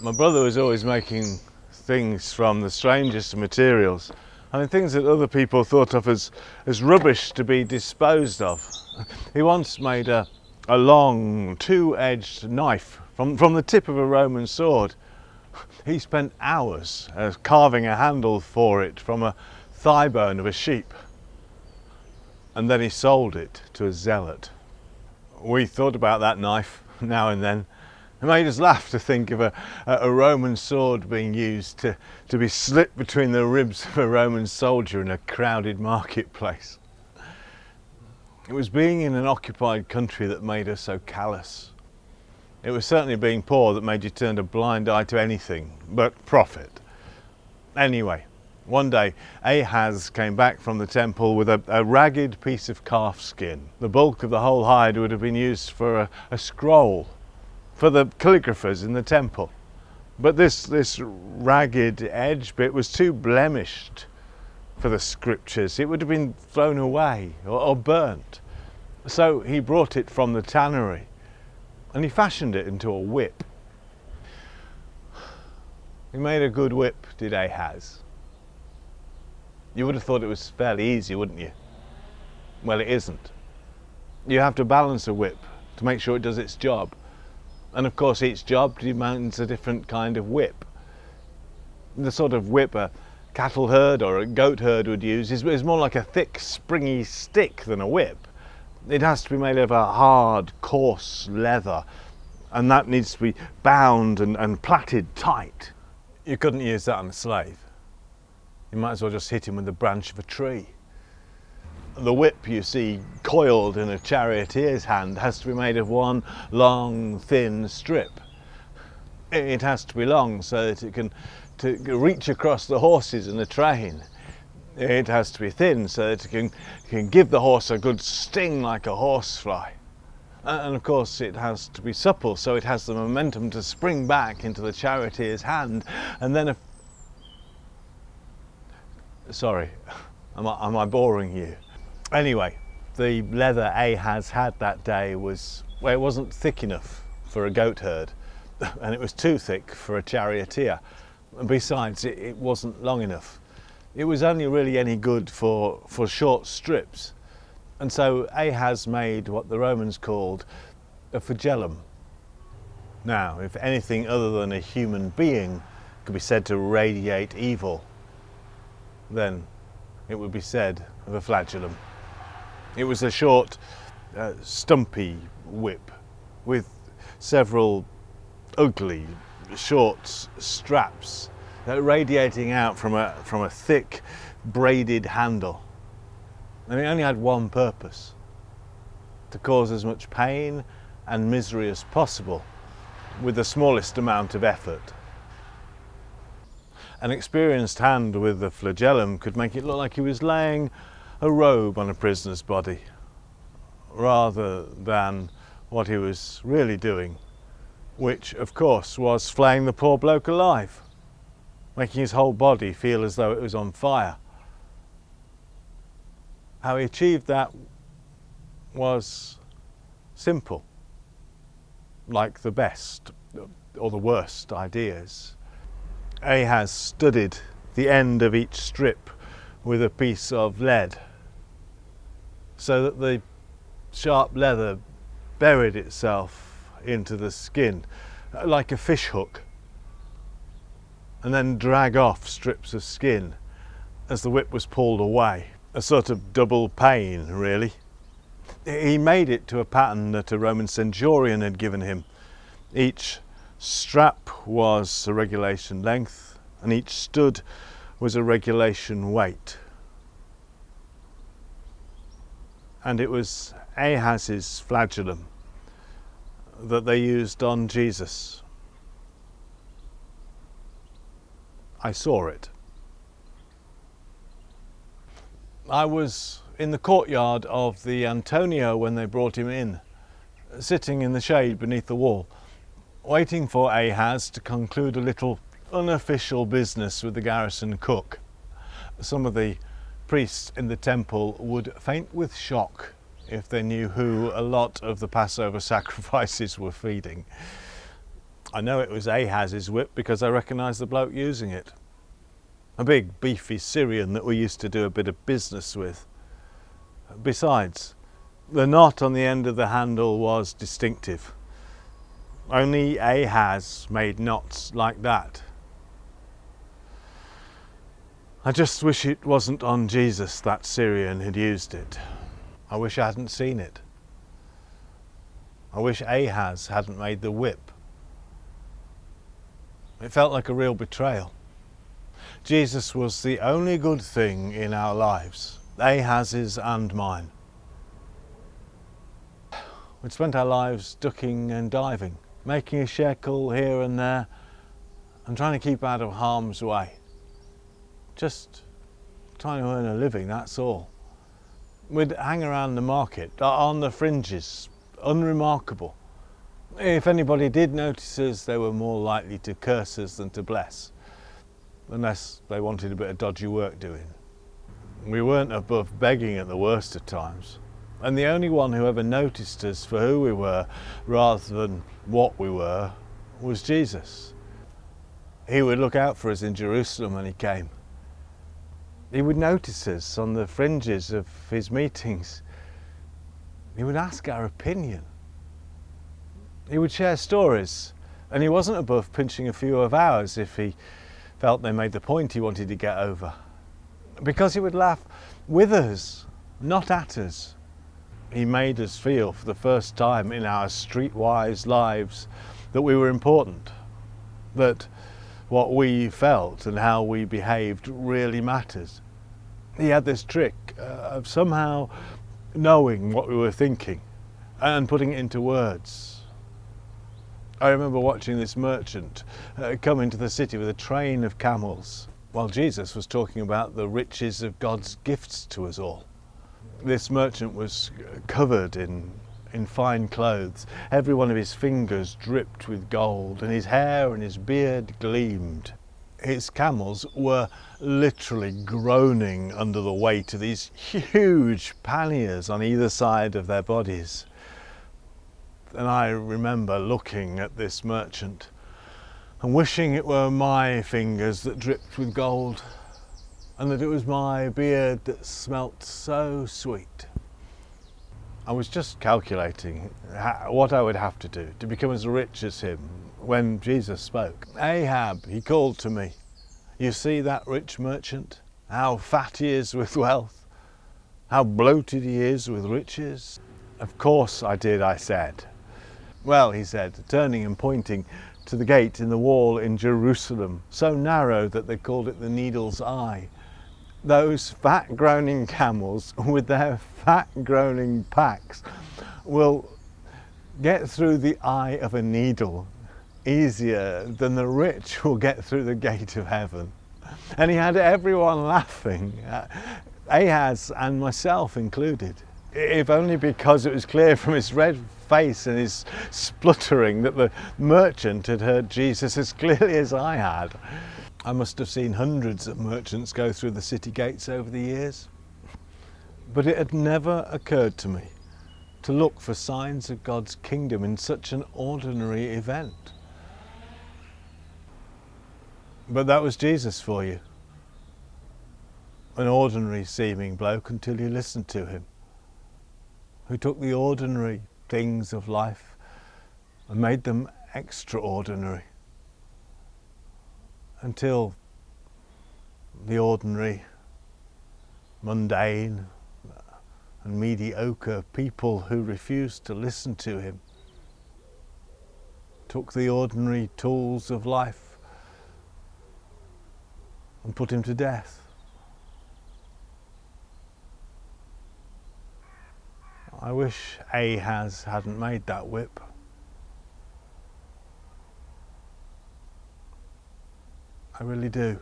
My brother was always making things from the strangest of materials. I mean, things that other people thought of as rubbish to be disposed of. He once made a long two-edged knife from the tip of a Roman sword. He spent hours carving a handle for it from a thigh bone of a sheep. And then he sold it to a zealot. We thought about that knife now and then. It made us laugh to think of a Roman sword being used to be slit between the ribs of a Roman soldier in a crowded marketplace. It was being in an occupied country that made us so callous. It was certainly being poor that made you turn a blind eye to anything but profit. Anyway, one day Ahaz came back from the temple with a ragged piece of calf skin. The bulk of the whole hide would have been used for a scroll for the calligraphers in the temple. But this ragged edge bit was too blemished for the scriptures. It would have been thrown away or burnt. So he brought it from the tannery and he fashioned it into a whip. He made a good whip, did Ahaz. You would have thought it was fairly easy, wouldn't you? Well, it isn't. You have to balance a whip to make sure it does its job. And of course each job demands a different kind of whip. The sort of whip a cattle herd or a goat herd would use is more like a thick, springy stick than a whip. It has to be made of a hard, coarse leather, and that needs to be bound and plaited tight. You couldn't use that on a slave. You might as well just hit him with the branch of a tree. The whip you see coiled in a charioteer's hand has to be made of one long, thin strip. It has to be long so that it can reach across the horses in the train. It has to be thin so that it can give the horse a good sting like a horsefly. And of course it has to be supple so it has the momentum to spring back into the charioteer's hand. And then Sorry, am I boring you? Anyway, the leather Ahaz had that day it wasn't thick enough for a goat herd, and it was too thick for a charioteer. And besides, it wasn't long enough. It was only really any good for short strips. And so Ahaz made what the Romans called a flagellum. Now, if anything other than a human being could be said to radiate evil, then it would be said of a flagellum. It was a short, stumpy whip with several ugly, short straps radiating out from a thick, braided handle. And it only had one purpose: to cause as much pain and misery as possible with the smallest amount of effort. An experienced hand with the flagellum could make it look like he was laying a robe on a prisoner's body, rather than what he was really doing, which of course was flaying the poor bloke alive, making his whole body feel as though it was on fire. How he achieved that was simple, like the best or the worst ideas. Ahaz studded the end of each strip with a piece of lead so that the sharp leather buried itself into the skin like a fish hook, and then drag off strips of skin as the whip was pulled away. A sort of double pain, really. He made it to a pattern that a Roman centurion had given him. Each strap was a regulation length, and each stud was a regulation weight. And it was Ahaz's flagellum that they used on Jesus. I saw it. I was in the courtyard of the Antonio when they brought him in, sitting in the shade beneath the wall, waiting for Ahaz to conclude a little unofficial business with the garrison cook. Some of the priests in the temple would faint with shock if they knew who a lot of the Passover sacrifices were feeding. I know it was Ahaz's whip because I recognised the bloke using it. A big beefy Syrian that we used to do a bit of business with. Besides, the knot on the end of the handle was distinctive. Only Ahaz made knots like that. I just wish it wasn't on Jesus that Syrian had used it. I wish I hadn't seen it. I wish Ahaz hadn't made the whip. It felt like a real betrayal. Jesus was the only good thing in our lives, Ahaz's and mine. We'd spent our lives ducking and diving, making a shekel here and there, and trying to keep out of harm's way. Just trying to earn a living, that's all. We'd hang around the market, on the fringes, unremarkable. If anybody did notice us, they were more likely to curse us than to bless, unless they wanted a bit of dodgy work doing. We weren't above begging at the worst of times, and the only one who ever noticed us for who we were rather than what we were was Jesus. He would look out for us in Jerusalem when he came. He would notice us on the fringes of his meetings. He would ask our opinion. He would share stories, and he wasn't above pinching a few of ours if he felt they made the point he wanted to get over. Because he would laugh with us, not at us. He made us feel for the first time in our streetwise lives that we were important, that what we felt and how we behaved really matters. He had this trick of somehow knowing what we were thinking and putting it into words. I remember watching this merchant come into the city with a train of camels while Jesus was talking about the riches of God's gifts to us all. This merchant was covered in fine clothes. Every one of his fingers dripped with gold, and his hair and his beard gleamed. His camels were literally groaning under the weight of these huge panniers on either side of their bodies. And I remember looking at this merchant and wishing it were my fingers that dripped with gold, and that it was my beard that smelt so sweet. I was just calculating what I would have to do to become as rich as him when Jesus spoke. Ahab, he called to me, "You see that rich merchant? How fat he is with wealth, how bloated he is with riches." "Of course I did," I said. "Well," he said, turning and pointing to the gate in the wall in Jerusalem, so narrow that they called it the Needle's Eye. "Those fat groaning camels with their fat groaning packs will get through the eye of a needle easier than the rich will get through the gate of heaven." And he had everyone laughing, Ahaz and myself included, if only because it was clear from his red face and his spluttering that the merchant had heard Jesus as clearly as I had. I must have seen hundreds of merchants go through the city gates over the years, but it had never occurred to me to look for signs of God's kingdom in such an ordinary event. But that was Jesus for you, an ordinary seeming bloke until you listened to him, who took the ordinary things of life and made them extraordinary, until the ordinary, mundane and mediocre people who refused to listen to him took the ordinary tools of life and put him to death. I wish Ahaz hadn't made that whip. I really do.